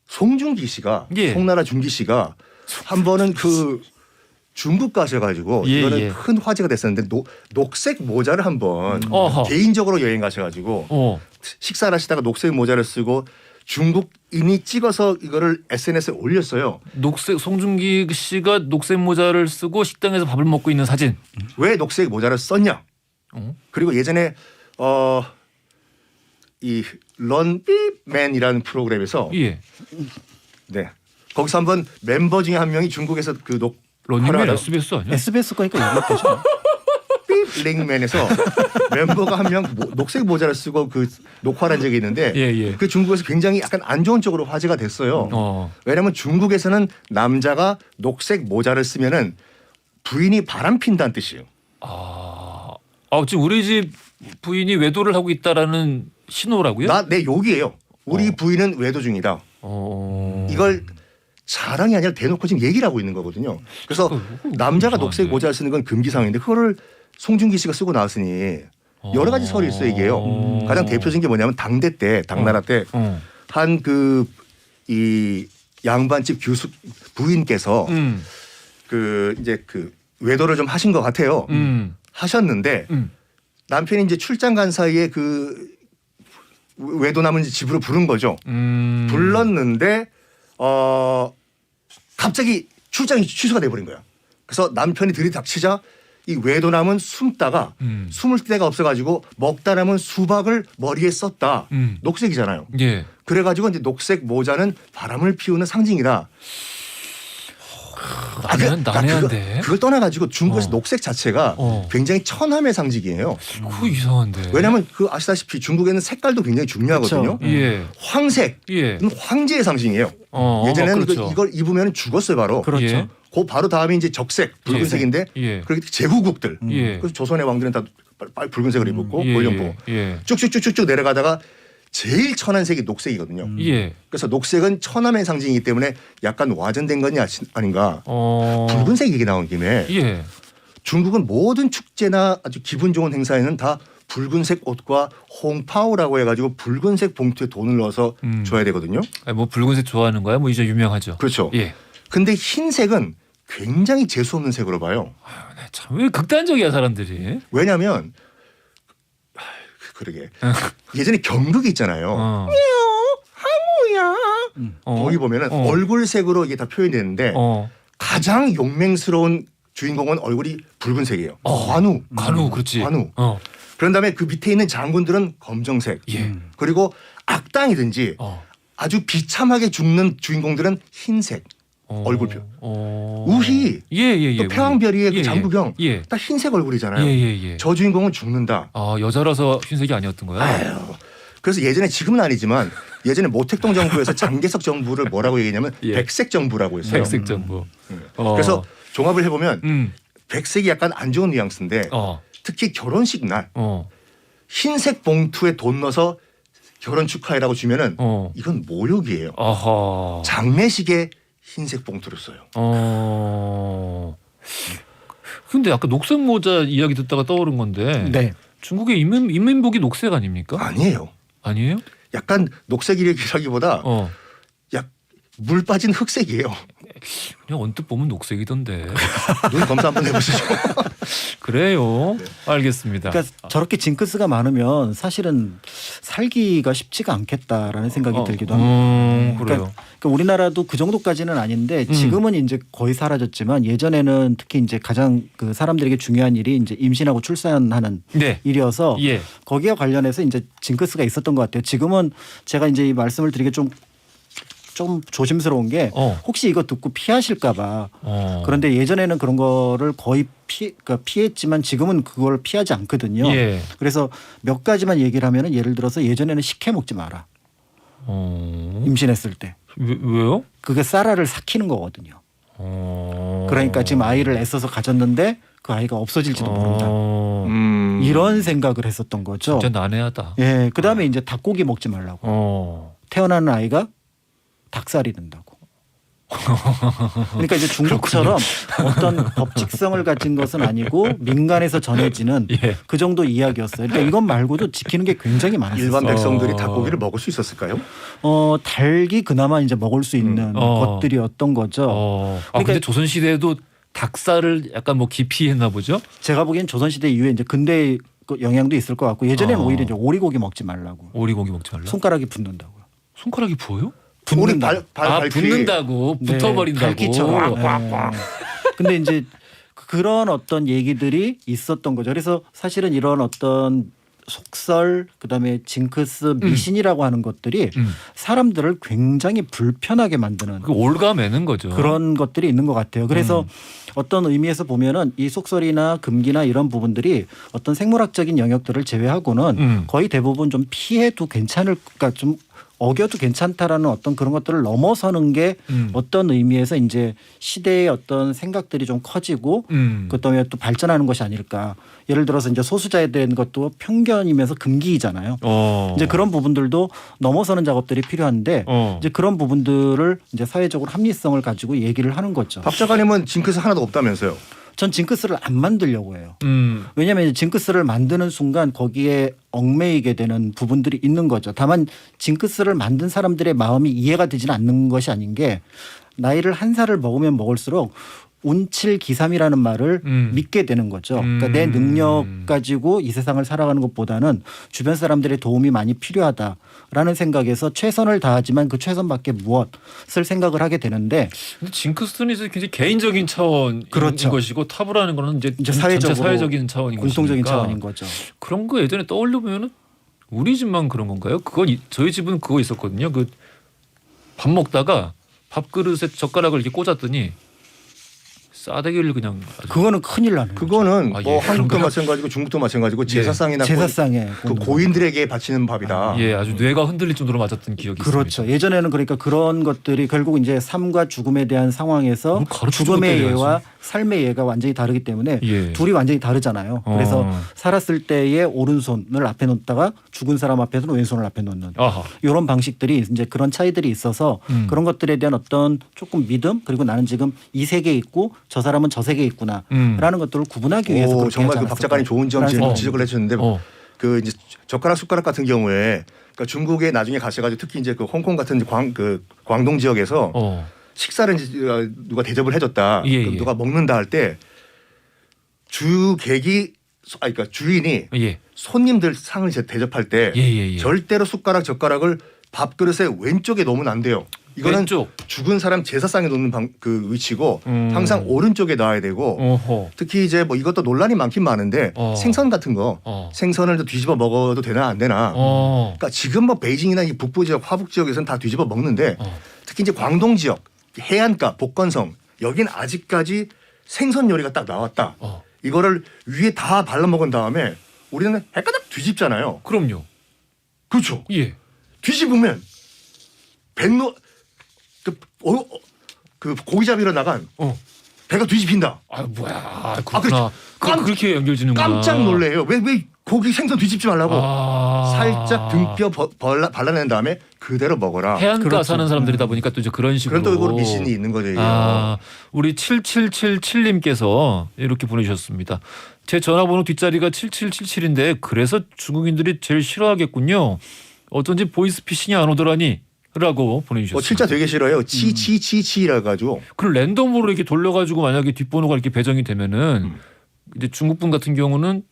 송중기 씨가 예. 송나라 중기 씨가 한 번은 그 중국 가셔가지고 예, 이거는 예. 큰 화제가 됐었는데 녹색 모자를 한번 어허. 개인적으로 여행 가셔가지고 식사를 하시다가 녹색 모자를 쓰고 중국인이 찍어서 이거를 SNS에 올렸어요. 녹색 송중기 씨가 녹색 모자를 쓰고 식당에서 밥을 먹고 있는 사진. 왜 녹색 모자를 썼냐? 그리고 예전에 이 런비맨이라는 프로그램에서 예. 네 거기서 한번 멤버 중에 한 명이 중국에서 그 런닝맨 SBS 아니야? SBS 거니까 얘기했죠. 삐링맨에서 멤버가 한 명 녹색 모자를 쓰고 그 녹화를 한 적이 있는데 예. 그 중국에서 굉장히 약간 안 좋은 쪽으로 화제가 됐어요. 왜냐하면 중국에서는 남자가 녹색 모자를 쓰면은 부인이 바람 핀다는 뜻이에요. 지금 우리 집 부인이 외도를 하고 있다라는 신호라고요? 내 욕이에요. 우리 부인은 외도 중이다. 이걸 자랑이 아니라 대놓고 지금 얘기를 하고 있는 거거든요. 그래서 남자가 녹색 모자를 쓰는 건 금기사항인데 그거를 송중기 씨가 쓰고 나왔으니 여러 가지 설이 있어요. 이게요. 가장 대표적인 게 뭐냐면 당대 때 당나라 때 한 이 양반집 교수 부인께서 그 이제 그 외도를 좀 하신 것 같아요. 하셨는데 남편이 이제 출장 간 사이에 그 외도남은 집으로 부른 거죠. 불렀는데 갑자기 출장이 취소가 돼버린 거야. 그래서 남편이 들이닥치자 이 외도남은 숨다가 숨을 데가 없어가지고 먹다 남은 수박을 머리에 썼다. 녹색이잖아요. 예. 그래가지고 이제 녹색 모자는 바람을 피우는 상징이다. 난해한데. 그걸 떠나가지고 중국에서 녹색 자체가 굉장히 천함의 상징이에요. 그거 이상한데. 왜냐하면 그 아시다시피 중국에는 색깔도 굉장히 중요하거든요. 예. 황색은 황제의 상징이에요. 예전에는 그렇죠. 이걸 입으면 죽었어요 바로. 그렇죠. 예. 그 바로 다음에 이제 적색 붉은색인데 그렇게 제후국들. 그래서 조선의 왕들은 다 붉은색을 입었고 골련보 쭉쭉쭉쭉 내려가다가 제일 천한 색이 녹색이거든요. 그래서 녹색은 천함의 상징이기 때문에 약간 와전된 건 아닌가. 붉은색 얘기 나온 김에 중국은 모든 축제나 아주 기분 좋은 행사에는 다 붉은색 옷과 홍파오라고 해가지고 붉은색 봉투에 돈을 넣어서 줘야 되거든요. 뭐 붉은색 좋아하는 거야? 뭐 이제 유명하죠. 그렇죠. 근데 흰색은 굉장히 재수 없는 색으로 봐요. 참 왜 극단적이야 사람들이. 왜냐하면 그러게 예전에 경극이 있잖아요. 항우야. 거기 보면은 얼굴색으로 이게 다 표현되는데 가장 용맹스러운 주인공은 얼굴이 붉은색이에요. 관우, 그렇지. 관우. 그런 다음에 그 밑에 있는 장군들은 검정색. 그리고 악당이든지 아주 비참하게 죽는 주인공들은 흰색. 얼굴표. 우희, 또 패왕별이의 그 장국영 다 흰색 얼굴이잖아요. 저 주인공은 죽는다. 여자라서 흰색이 아니었던 거야? 그래서 예전에 지금은 아니지만 예전에 모택동 정부에서 장개석 정부를 뭐라고 얘기했냐면 백색 정부라고 했어요. 백색 정부. 그래서 종합을 해보면 백색이 약간 안 좋은 뉘앙스인데 특히 결혼식 날 흰색 봉투에 돈 넣어서 결혼 축하해라고 주면은 이건 모욕이에요. 장례식에 흰색 봉투를 써요. 근데 아까 녹색 모자 이야기 듣다가 떠오른 건데 중국의 인민복이 녹색 아닙니까? 아니에요. 약간 녹색이라기보다 물 빠진 흑색이에요. 그냥 언뜻 보면 녹색이던데. 눈 검사 한번 해보시죠. 그래요. 알겠습니다. 그러니까 저렇게 징크스가 많으면 사실은 살기가 쉽지가 않겠다라는 생각이 들기도 합니다. 그래요. 그러니까 우리나라도 그 정도까지는 아닌데 지금은 이제 거의 사라졌지만 예전에는 특히 이제 가장 그 사람들에게 중요한 일이 이제 임신하고 출산하는 일이어서 거기에 관련해서 이제 징크스가 있었던 것 같아요. 지금은 제가 이제 이 말씀을 드리기 좀 조심스러운 게 혹시 이거 듣고 피하실까봐. 그런데 예전에는 그런 거를 거의 그러니까 피했지만 지금은 그걸 피하지 않거든요. 그래서 몇 가지만 얘기를 하면은 예를 들어서 예전에는 식혜 먹지 마라. 임신했을 때. 왜요? 그게 쌀알을 삭히는 거거든요. 그러니까 지금 아이를 애써서 가졌는데 그 아이가 없어질지도 모른다. 이런 생각을 했었던 거죠. 진짜 난해하다. 그다음에 이제 닭고기 먹지 말라고. 태어나는 아이가 닭살이 된다고. 그러니까 이제 중국처럼 어떤 법칙성을 가진 것은 아니고 민간에서 전해지는 예. 그 정도 이야기였어요. 그러니까 이것 말고도 지키는 게 굉장히 많았어요. 일반 백성들이 닭고기를 먹을 수 있었을까요? 닭이 그나마 이제 먹을 수 있는 것들이었던 거죠. 근데 그러니까 조선 시대에도 닭살을 약간 뭐 기피했나 보죠? 제가 보기엔 조선시대 이후에 이제 근대 그 영향도 있을 것 같고 예전에는 오히려 이제 오리고기 먹지 말라고. 오리고기 먹지 말라. 손가락이 붓는다고요. 손가락이 부어요? 우리 붓는다고. 붙는다고 네, 붙어버린다고. 갈기처럼. 네. 근데 이제 그런 어떤 얘기들이 있었던 거죠. 그래서 사실은 이런 어떤 속설 그다음에 징크스 미신이라고 하는 것들이 사람들을 굉장히 불편하게 만드는 그 올가매는 거죠. 그런 것들이 있는 것 같아요. 그래서 어떤 의미에서 보면은 이 속설이나 금기나 이런 부분들이 어떤 생물학적인 영역들을 제외하고는 거의 대부분 좀 피해도 괜찮을, 그러니까 좀 어겨도 괜찮다라는 어떤 그런 것들을 넘어서는 게 어떤 의미에서 이제 시대의 어떤 생각들이 좀 커지고 그다음에 또 발전하는 것이 아닐까. 예를 들어서 이제 소수자에 대한 것도 편견이면서 금기이잖아요. 이제 그런 부분들도 넘어서는 작업들이 필요한데 이제 그런 부분들을 이제 사회적으로 합리성을 가지고 얘기를 하는 거죠. 박 작가님은 징크스 하나도 없다면서요? 전 징크스를 안 만들려고 해요. 왜냐하면 징크스를 만드는 순간 거기에 얽매이게 되는 부분들이 있는 거죠. 다만 징크스를 만든 사람들의 마음이 이해가 되지는 않는 것이 아닌 게 나이를 한 살을 먹으면 먹을수록 운칠기삼이라는 말을 믿게 되는 거죠. 그러니까 내 능력 가지고 이 세상을 살아가는 것보다는 주변 사람들의 도움이 많이 필요하다라는 생각에서 최선을 다하지만 그 최선밖에 무엇을 생각을 하게 되는데 근데 징크스는 이제 굉장히 개인적인 차원인 그렇죠. 것이고 탑이라는 거는 이제 전체 사회적으로 사회적인 차원인 공통적인 것이니까. 차원인 거죠. 그런 거 예전에 떠올려 보면은 우리 집만 그런 건가요? 그건 저희 집은 그거 있었거든요. 그 밥 먹다가 밥 그릇에 젓가락을 이렇게 꽂았더니 싸대기를 그냥 그거는 큰일 나는 거죠. 그거는 아, 뭐 예, 한국도 그런가요? 마찬가지고 중국도 마찬가지고 제사상이나 제사상에 그 고인들에게 바치는 밥이다. 예, 아주 뇌가 흔들릴 정도로 맞았던 기억이 그렇죠. 있습니다. 예전에는 그러니까 그런 것들이 결국 이제 삶과 죽음에 대한 상황에서 그럼 가르쳐주고 죽음의 때려야지. 예와 삶의 예가 완전히 다르기 때문에 예. 둘이 완전히 다르잖아요. 그래서 살았을 때의 오른손을 앞에 놓다가 죽은 사람 앞에서는 왼손을 앞에 놓는 아하. 이런 방식들이 이제 그런 차이들이 있어서 그런 것들에 대한 어떤 조금 믿음 그리고 나는 지금 이 세계에 있고 저 사람은 저 세계에 있구나라는 것들을 구분하기 위해서 그렇게 정말 하지 그 박 작가님 좋은 점 않았을까. 지적을 해주셨는데 그 이제 젓가락 숟가락 같은 경우에 그러니까 중국에 나중에 가셔가지고 특히 이제 그 홍콩 같은 광동 지역에서 식사를 이제 누가 대접을 해줬다. 예, 그럼 예. 누가 먹는다 할 때 주객이 그러니까 주인이 예. 손님들 상을 대접할 때 예. 절대로 숟가락 젓가락을 밥그릇의 왼쪽에 놓으면 안 돼요. 이거는 왼쪽. 죽은 사람 제사상에 놓는 그 위치고 항상 오른쪽에 놔야 되고 어허. 특히 이제 뭐 이것도 논란이 많긴 많은데 생선 같은 거 생선을 뒤집어 먹어도 되나 안 되나. 그러니까 지금 뭐 베이징이나 이 북부 지역, 화북 지역에서는 다 뒤집어 먹는데 특히 이제 광동 지역, 해안가, 복건성 여긴 아직까지 생선 요리가 딱 나왔다. 이거를 위에 다 발라 먹은 다음에 우리는 헷가닥 뒤집잖아요. 그럼요. 그렇죠. 예. 뒤집으면 백로 그 고기 잡으러 나간 배가 뒤집힌다. 아 뭐야. 아, 그렇죠. 그렇구나. 그렇게 연결지는구나. 깜짝 놀래요. 왜 고기 생선 뒤집지 말라고. 아. 살짝 등뼈 발라낸 다음에 그대로 먹어라. 해안가 그렇죠. 사는 사람들이다 보니까 또 이제 그런 식으로. 그런 또 이거 미신이 있는 거죠. 이게. 우리 7777님께서 이렇게 보내주셨습니다. 제 전화번호 뒷자리가 7777인데 그래서 중국인들이 제일 싫어하겠군요. 어쩐지 보이스피싱이 안 오더라니 라고 보내주셨습니다. 진짜 되게 싫어요. 치치치치라 가지고. 그걸 랜덤으로 이렇게 돌려가지고 만약에 뒷번호가 이렇게 배정이 되면은 이제 중국 사람 같은 경우는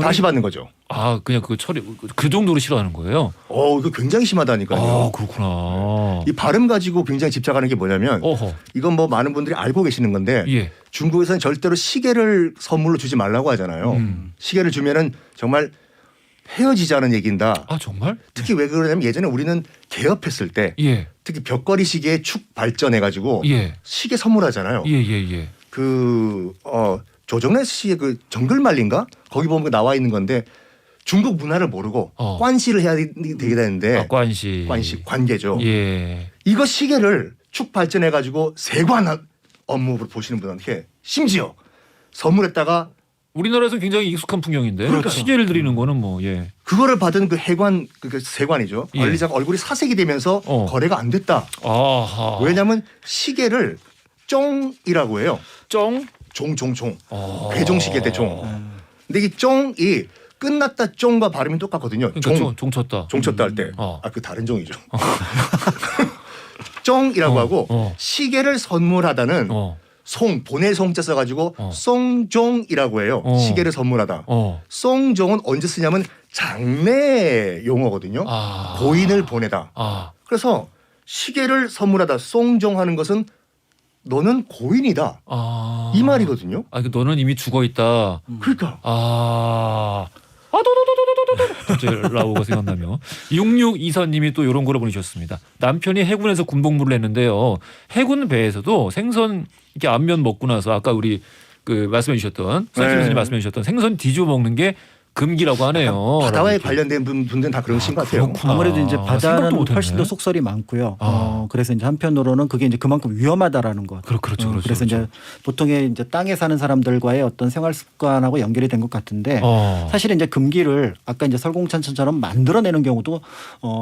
다시 받는 거죠. 그냥 그 처리 그 정도로 싫어하는 거예요. 이거 굉장히 심하다니까요. 그렇구나. 이 발음 가지고 굉장히 집착하는 게 뭐냐면 이건 뭐 많은 분들이 알고 계시는 건데 예. 중국에서는 절대로 시계를 선물로 주지 말라고 하잖아요. 시계를 주면은 정말 헤어지자는 얘기인다. 정말? 특히 왜 그러냐면 예전에 우리는 개업했을 때 예. 특히 벽걸이 시계에 축 발전해가지고 예. 시계 선물하잖아요. 예. 조정래 씨의 그 정글말린가 거기 보면 나와 있는 건데 중국 문화를 모르고 관시를 해야 되게 되는데 관시 관계죠. 예. 이거 시계를 축 발전해가지고 세관 업무로 보시는 분한테 심지어 선물했다가 우리나라에서 굉장히 익숙한 풍경인데 그렇죠. 시계를 드리는 거는 뭐 예. 그거를 받은 그 해관 그 세관이죠. 예. 관리자가 얼굴이 사색이 되면서 거래가 안 됐다. 아하. 왜냐하면 시계를 쫑이라고 해요. 쩡? 종종종. 아. 괴종시계 때 종. 근데 이 쫑이 끝났다 쫑과 발음이 똑같거든요. 그러니까 종 쳤다. 종 쳤다 할 때. 어. 그 다른 종이죠. 쫑이라고 하고 시계를 선물하다는 보낼 송자 써가지고 송종이라고 해요. 시계를 선물하다. 송종은 언제 쓰냐면 장례 용어거든요. 아. 고인을 보내다. 아. 그래서 시계를 선물하다 송종하는 것은 너는 고인이다. 아. 이 말이거든요. 아, 너는 이미 죽어 있다. 그러니까 아. 도도도도도도도 갑자기 라오가 생각나며 6624님이 또 이런 거를 보내주셨습니다. 남편이 해군에서 군복무를 했는데요. 해군 배에서도 생선 이렇게 앞면 먹고 나서 아까 우리 그 말씀해 주셨던 선생님 네. 말씀해 주셨던 생선 뒤집어 먹는 게 금기라고 하네요. 바다와 이렇게. 관련된 분들은 다 그러신 것 같아요. 그렇구나. 아무래도 이제 생각도 바다는 못했네. 훨씬 더 속설이 많고요. 아. 그래서 이제 한편으로는 그게 이제 그만큼 위험하다라는 것. 그렇죠. 그래서 이제 보통의 이제 땅에 사는 사람들과의 어떤 생활 습관하고 연결이 된 것 같은데 사실은 이제 금기를 아까 이제 설공찬천처럼 만들어내는 경우도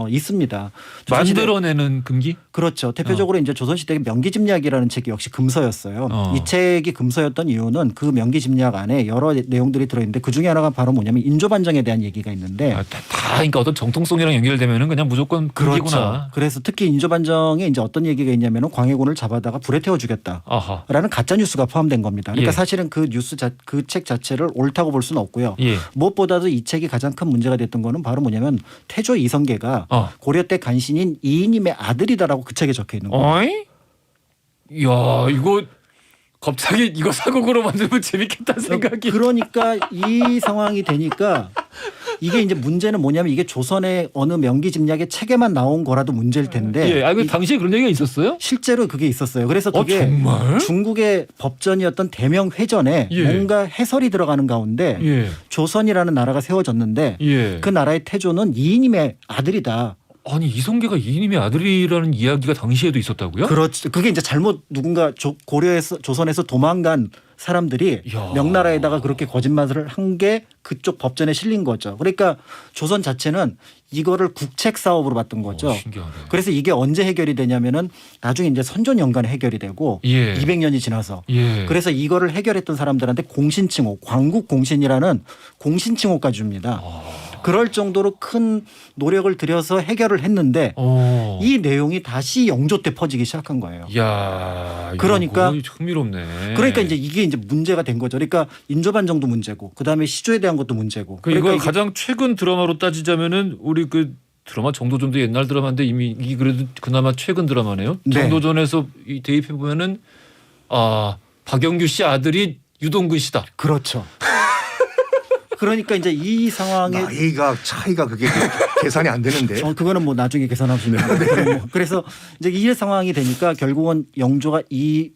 있습니다. 조선시대- 만들어내는 금기? 그렇죠. 대표적으로 이제 조선시대 명기집약이라는 책이 역시 금서였어요. 이 책이 금서였던 이유는 그 명기집약 안에 여러 내용들이 들어있는데 그 중에 하나가 바로 뭐냐면 인조반정에 대한 얘기가 있는데 다 그러니까 어떤 정통성이랑 연결되면은 그냥 무조건 금기구나. 그렇죠. 그래서 특히 인조반정에 이제 어떤 얘기가 있냐면은 광해군을 잡아다가 불에 태워 주겠다. 아하. 라는 가짜 뉴스가 포함된 겁니다. 그러니까 예. 사실은 그 뉴스 그 책 자체를 옳다고 볼 수는 없고요. 예. 무엇보다도 이 책이 가장 큰 문제가 됐던 거는 바로 뭐냐면 태조 이성계가 고려 때 간신인 이인임의 아들이다라고 그 책에 적혀 있는 거예요. 어이? 야, 이거 갑자기 이거 사극으로 만들면 재밌겠다는 생각이. 그러니까 이 상황이 되니까 이게 이제 문제는 뭐냐면 이게 조선의 어느 명기집약의 책에만 나온 거라도 문제일 텐데 예, 그 당시에 그런 얘기가 있었어요? 실제로 그게 있었어요. 그래서 그게 정말? 중국의 법전이었던 대명회전에 예. 뭔가 해설이 들어가는 가운데 예. 조선이라는 나라가 세워졌는데 예. 그 나라의 태조는 이인임의 아들이다. 아니 이성계가 이인임의 아들이라는 이야기가 당시에도 있었다고요? 그렇죠. 그게 이제 잘못 누군가 고려에서 조선에서 도망간 사람들이 야. 명나라에다가 그렇게 거짓말을 한 게 그쪽 법전에 실린 거죠. 그러니까 조선 자체는 이거를 국책 사업으로 봤던 거죠. 신기하네. 그래서 이게 언제 해결이 되냐면은 나중에 이제 선조 연간에 해결이 되고 예. 200년이 지나서 예. 그래서 이거를 해결했던 사람들한테 공신칭호, 광국공신이라는 공신칭호까지 줍니다. 그럴 정도로 큰 노력을 들여서 해결을 했는데 이 내용이 다시 영조 때 퍼지기 시작한 거예요. 야, 그러니까 이거 흥미롭네. 그러니까 이제 이게 이제 문제가 된 거죠. 그러니까 인조반정도 문제고 그다음에 시조에 대한 것도 문제고. 그러니까 이거 이게 가장 최근 드라마로 따지자면은 우리 그 드라마 정도전도 옛날 드라마인데 이미 이 그래도 그나마 최근 드라마네요. 네. 정도전에서 이 대입해 보면은 박영규 씨 아들이 유동근 씨다. 그렇죠. 그러니까 이제 이 상황에 나이가 차이가 그게 계산이 안 되는데. 그거는 뭐 나중에 계산하시면 돼요. 그래서 이제 이 상황이 되니까 결국은 영조가 이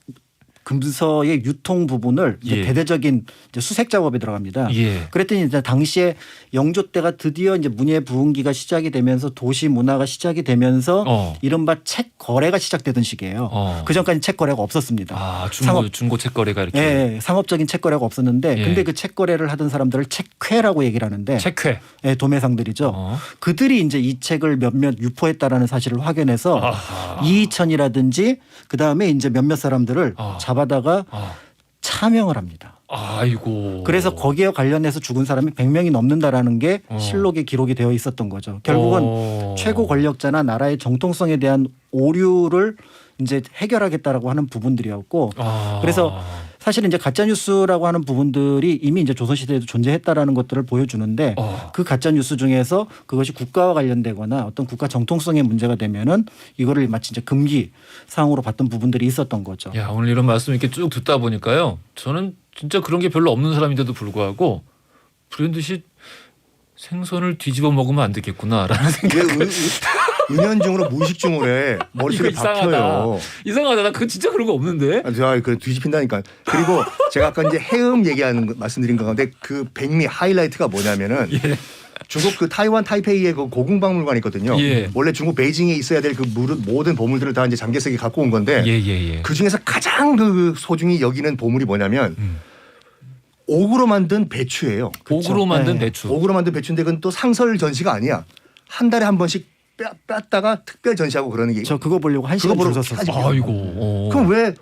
금서의 유통 부분을 이제 예. 대대적인 이제 수색 작업에 들어갑니다. 예. 그랬더니 이제 당시에 영조 때가 드디어 이제 문예 부흥기가 시작이 되면서 도시 문화가 시작이 되면서 이른바 책 거래가 시작되던 시기예요. 그 전까지 책 거래가 없었습니다. 중고 책 거래가 이렇게. 예, 상업적인 책 거래가 없었는데 예. 근데 그 책 거래를 하던 사람들을 책회라고 얘기를 하는데 책회. 예, 도매상들이죠. 그들이 이제 이 책을 몇몇 유포했다라는 사실을 확인해서 이희천이라든지 그다음에 이제 몇몇 사람들을 잡아다가 차명을 합니다. 아이고. 그래서 거기에 관련해서 죽은 사람이 100명이 넘는다라는 게 실록에 기록이 되어 있었던 거죠. 결국은 최고 권력자나 나라의 정통성에 대한 오류를 이제 해결하겠다라고 하는 부분들이었고 그래서 사실은 이제 가짜 뉴스라고 하는 부분들이 이미 이제 조선 시대에도 존재했다라는 것들을 보여주는데 그 가짜 뉴스 중에서 그것이 국가와 관련되거나 어떤 국가 정통성의 문제가 되면은 이거를 마치 이제 금기 사항으로 봤던 부분들이 있었던 거죠. 야, 오늘 이런 말씀 이렇게 쭉 듣다 보니까요. 저는 진짜 그런 게 별로 없는 사람인데도 불구하고 불현듯이 생선을 뒤집어 먹으면 안 되겠구나라는 생각을. 은연중으로 무의식중으로 해. 머릿속에 이거 이상하다. 박혀요. 이상하다. 나 그거 진짜 그런 거 없는데. 그 뒤집힌다니까. 그리고 제가 아까 이제 해음 얘기하는 거 말씀드린 가운데 그 백미 하이라이트가 뭐냐면은 중국 그 타이완 타이페이에 그 고궁박물관이 있거든요. 예. 원래 중국 베이징에 있어야 될 그 모든 보물들을 다 이제 장개석이 갖고 온 건데 그 중에서 가장 그 소중히 여기는 보물이 뭐냐면 옥으로 만든 배추예요. 옥으로 만든 네. 배추. 옥으로 만든 배추인데 그건 또 상설 전시가 아니야. 한 달에 한 번씩 뺐다가 특별 전시하고 그러는 게. 저 그거 보려고 한 시간 그거 줄 보러 섰었어요. 아이고. 그럼 왜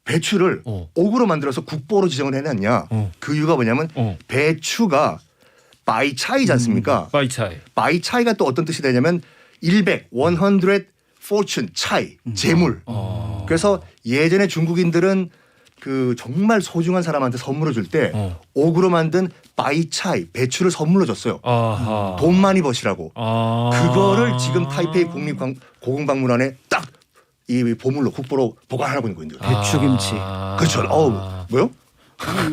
배추를 어. 옥으로 만들어서 국보로 지정을 해놨냐? 어. 그 이유가 뭐냐면 어. 배추가 바이차이지 않습니까? 바이차이. 바이차이가 또 어떤 뜻이 되냐면 100 fortune 차이 재물. 그래서 예전에 중국인들은 그 정말 소중한 사람한테 선물을 줄 때 어. 옥으로 만든 바이차이 배추를 선물로 줬어요. 아하. 돈 많이 버시라고. 아. 그거를 지금 타이페이 고궁박물관에 딱 이 보물로 국보로 보관하고 있는 거예요. 배추김치. 그렇죠. 뭐요?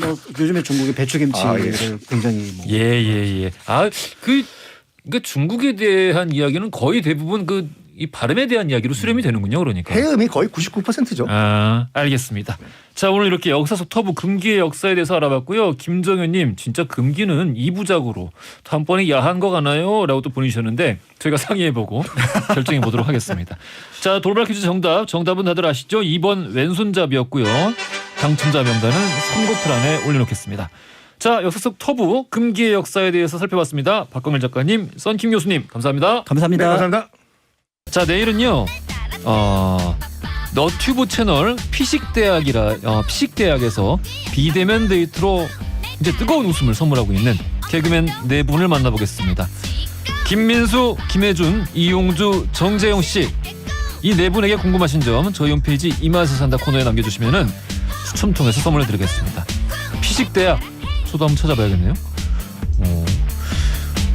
뭐 요즘에 중국이 배추김치를 아, 예. 굉장히 뭐 예. 그러니까 중국에 대한 이야기는 거의 대부분 이 발음에 대한 이야기로 수렴이 되는군요. 그러니까. 해음이 거의 99%죠. 아, 알겠습니다. 자, 오늘 이렇게 역사 속 터부 금기의 역사에 대해서 알아봤고요. 김정현님, 진짜 금기는 2부작으로 다음번에 야한 거 가나요? 라고 또 보내주셨는데 저희가 상의해보고 결정해 보도록 하겠습니다. 자, 돌발 퀴즈 정답은 다들 아시죠? 2번 왼손잡이였고요. 당첨자 명단은 선고표란에 올려놓겠습니다. 자, 역사 속 터부 금기의 역사에 대해서 살펴봤습니다. 박광일 작가님, 썬킴 교수님, 감사합니다. 감사합니다. 네, 감사합니다. 자, 내일은요. 너튜브 채널 피식대학에서 비대면 데이트로 이제 뜨거운 웃음을 선물하고 있는 개그맨 네 분을 만나보겠습니다. 김민수, 김혜준, 이용주, 정재용 씨. 이 네 분에게 궁금하신 점 저희 홈페이지 이맛을 산다 코너에 남겨주시면은 추첨 통해서 선물을 드리겠습니다. 피식대학 저도 한번 찾아봐야겠네요.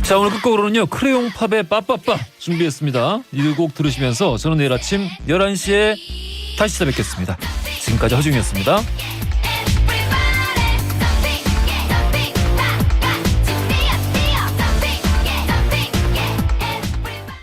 자, 오늘 끝곡으로는요 크레용 팝의 빠빠빠 준비했습니다. 이 곡 들으시면서 저는 내일 아침 11시에 다시 찾아뵙겠습니다. 지금까지 허중이었습니다.